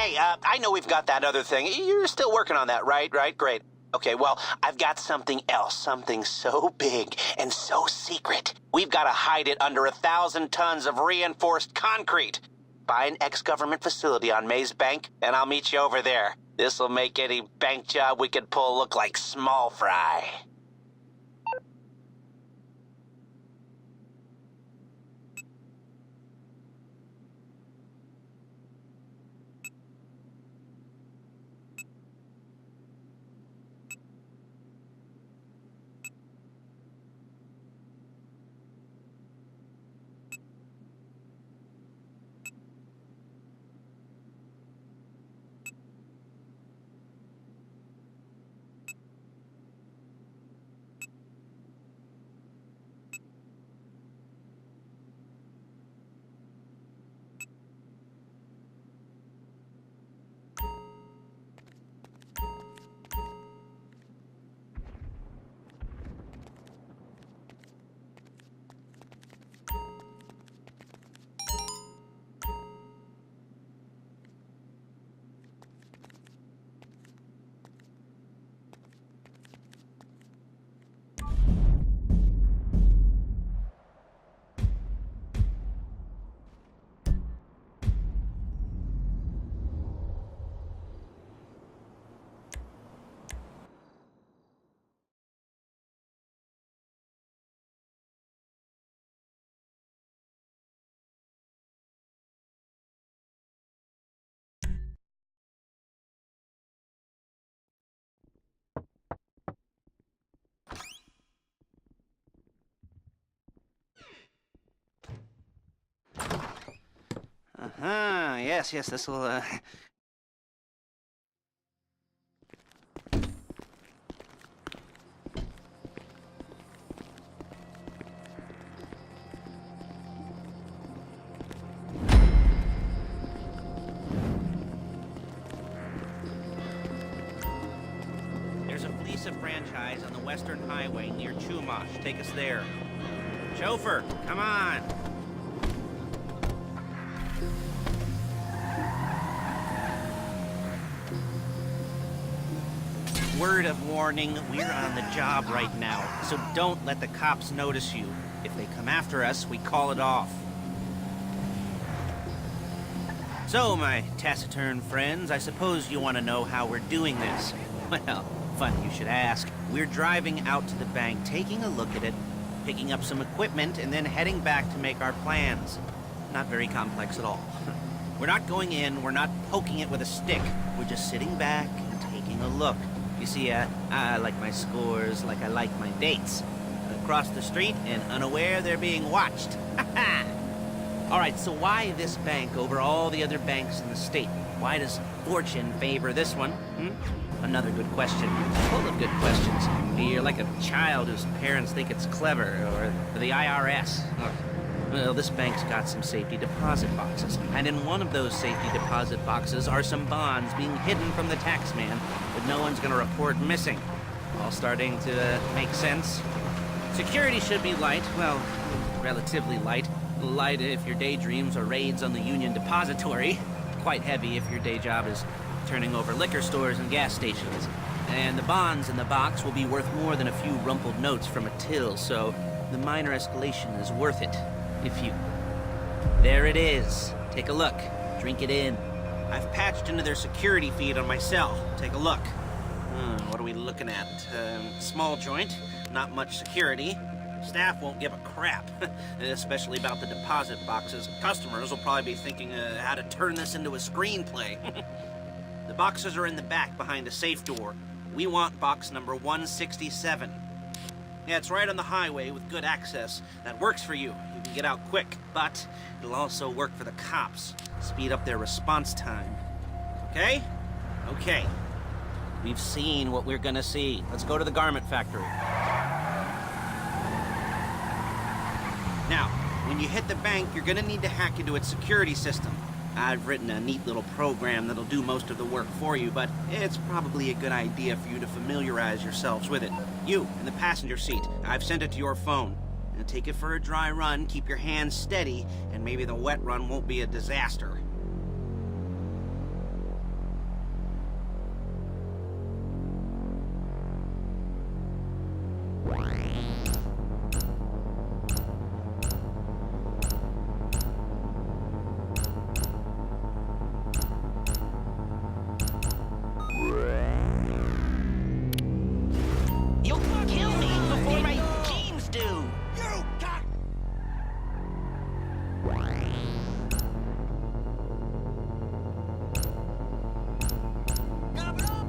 Hey, I know we've got that other thing. You're still working on that, right? Right? Great. Okay, well, I've got something else. Something so big and so secret. We've got to hide it under 1,000 tons of reinforced concrete. Buy an ex-government facility on Maze Bank, and I'll meet you over there. This'll make any bank job we could pull look like small fry. Yes, this'll, There's a Fleesa franchise on the Western Highway near Chumash. Take us there. Chauffeur, come on! Word of warning, we're on the job right now, so don't let the cops notice you. If they come after us, we call it off. So, my taciturn friends, I suppose you want to know how we're doing this. Well, funny you should ask. We're driving out to the bank, taking a look at it, picking up some equipment, and then heading back to make our plans. Not very complex at all. We're not going in, we're not poking it with a stick. We're just sitting back and taking a look. You see, I like my scores like I like my dates. Across the street and unaware they're being watched. All right, so why this bank over all the other banks in the state? Why does fortune favor this one? Another good question. Full of good questions. You're like a child whose parents think it's clever, or the IRS. Well, this bank's got some safety deposit boxes, and in one of those safety deposit boxes are some bonds being hidden from the tax man that no one's gonna report missing. All starting to make sense? Security should be light, well, relatively light. Light if your daydreams are raids on the Union Depository. Quite heavy if your day job is turning over liquor stores and gas stations. And the bonds in the box will be worth more than a few rumpled notes from a till, so the minor escalation is worth it. If you... There it is. Take a look. Drink it in. I've patched into their security feed on my cell. Take a look. What are we looking at? Small joint. Not much security. Staff won't give a crap. Especially about the deposit boxes. Customers will probably be thinking how to turn this into a screenplay. The boxes are in the back behind a safe door. We want box number 167. Yeah, it's right on the highway with good access. That works for you. You can get out quick, but it'll also work for the cops. Speed up their response time. Okay? Okay. We've seen what we're gonna see. Let's go to the garment factory. Now, when you hit the bank, you're gonna need to hack into its security system. I've written a neat little program that'll do most of the work for you, but it's probably a good idea for you to familiarize yourselves with it. You, in the passenger seat, I've sent it to your phone. Now take it for a dry run, keep your hands steady, and maybe the wet run won't be a disaster. You'll kill me before my jeans do! You got... Got it up!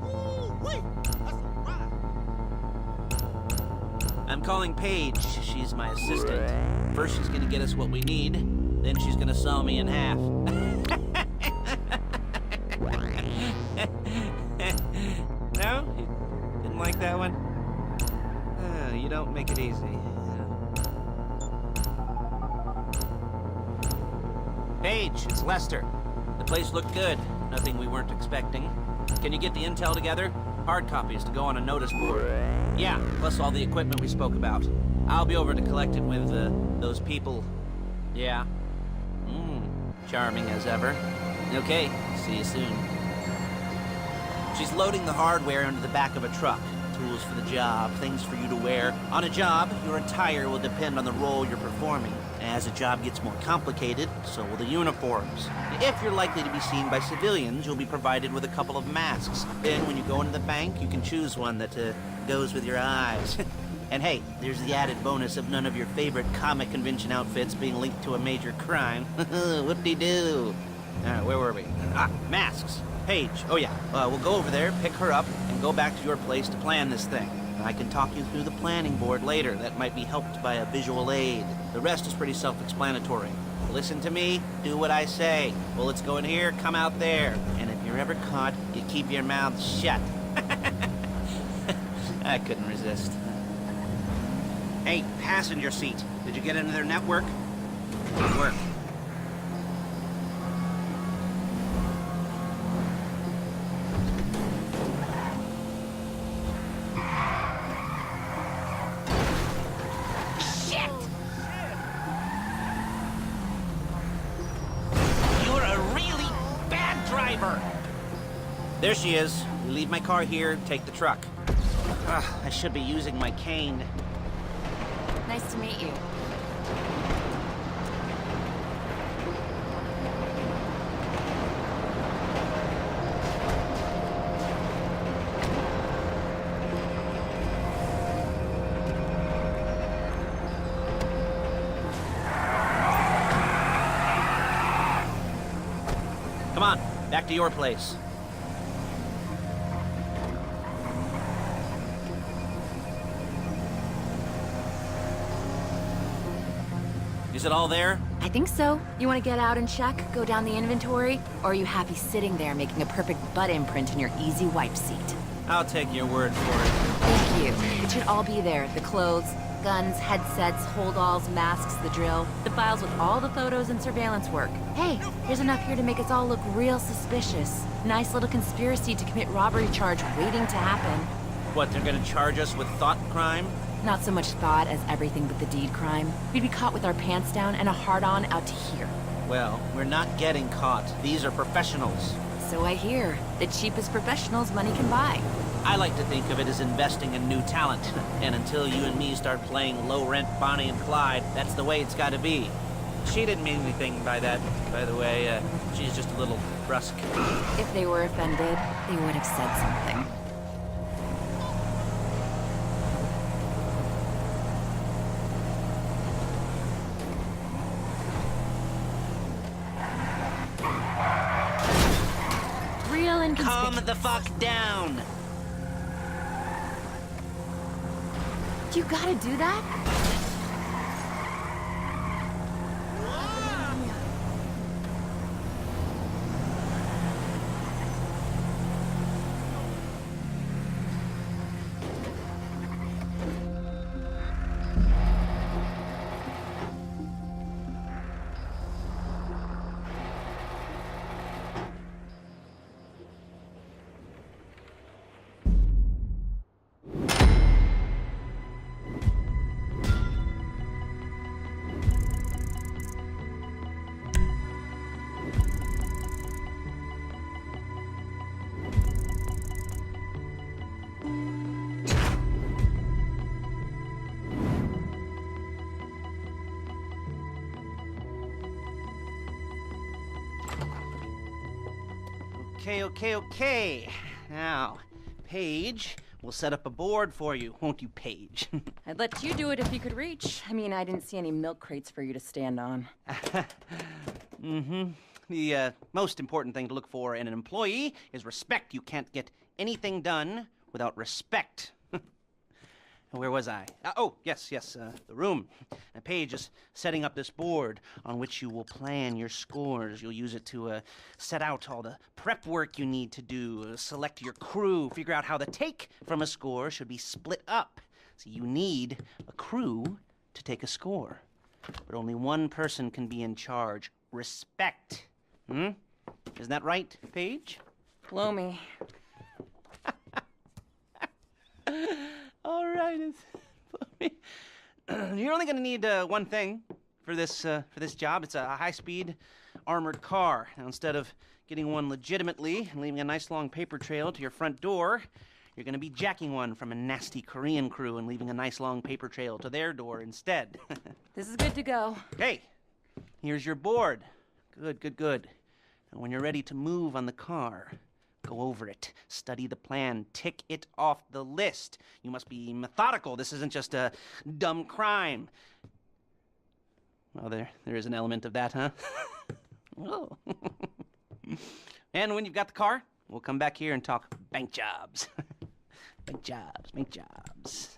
Ooh, wait! That's a ride! I'm calling Paige. She's my assistant. First she's gonna get us what we need, then she's gonna saw me in half. No? You didn't like that one? You don't make it easy. Paige, it's Lester. The place looked good. Nothing we weren't expecting. Can you get the intel together? Hard copies to go on a notice board. Yeah, plus all the equipment we spoke about. I'll be over to collect it with, those people. Yeah. Charming as ever. Okay, see you soon. She's loading the hardware into the back of a truck. Tools for the job, things for you to wear. On a job, your attire will depend on the role you're performing. As the job gets more complicated, so will the uniforms. If you're likely to be seen by civilians, you'll be provided with a couple of masks. Then when you go into the bank, you can choose one that goes with your eyes. And hey, there's the added bonus of none of your favorite comic convention outfits being linked to a major crime. Whoop-de-doo. Where were we? Masks. Paige. Oh yeah, we'll go over there, pick her up, and go back to your place to plan this thing. I can talk you through the planning board later. That might be helped by a visual aid. The rest is pretty self-explanatory. Listen to me, do what I say. Bullets go in here, come out there. And if you're ever caught, you keep your mouth shut. I couldn't resist. Hey, passenger seat. Did you get into their network? Good work. There she is. We leave my car here, take the truck. I should be using my cane. Nice to meet you. Come on, back to your place. Is it all there? I think so. You want to get out and check? Go down the inventory? Or are you happy sitting there making a perfect butt imprint in your easy wipe seat? I'll take your word for it. Thank you. It should all be there. The clothes, guns, headsets, holdalls, masks, the drill. The files with all the photos and surveillance work. Hey, there's enough here to make us all look real suspicious. Nice little conspiracy to commit robbery charge waiting to happen. What, they're gonna charge us with thought crime? Not so much thought as everything but the deed crime. We'd be caught with our pants down and a hard-on out to here. Well, we're not getting caught. These are professionals. So I hear. The cheapest professionals money can buy. I like to think of it as investing in new talent. And until you and me start playing low-rent Bonnie and Clyde, that's the way it's gotta be. She didn't mean anything by that, by the way. She's just a little brusque. If they were offended, they would have said something. Calm the fuck down! You gotta do that? Okay. Now, Paige will set up a board for you, won't you, Paige? I'd let you do it if you could reach. I mean, I didn't see any milk crates for you to stand on. The most important thing to look for in an employee is respect. You can't get anything done without respect. Where was I? Yes, the room. And Paige is setting up this board on which you will plan your scores. You'll use it to set out all the prep work you need to do, select your crew, figure out how the take from a score should be split up. So you need a crew to take a score. But only one person can be in charge. Respect. Isn't that right, Paige? Blow me. All right. You're only going to need one thing for this job. It's a high-speed armored car. Now, instead of getting one legitimately and leaving a nice long paper trail to your front door, you're going to be jacking one from a nasty Korean crew and leaving a nice long paper trail to their door instead. This is good to go. Hey, here's your board. Good. And when you're ready to move on the car, go over it, study the plan, tick it off the list. You must be methodical. This isn't just a dumb crime. Well, there is an element of that, huh? Oh. And when you've got the car, we'll come back here and talk bank jobs. Bank jobs.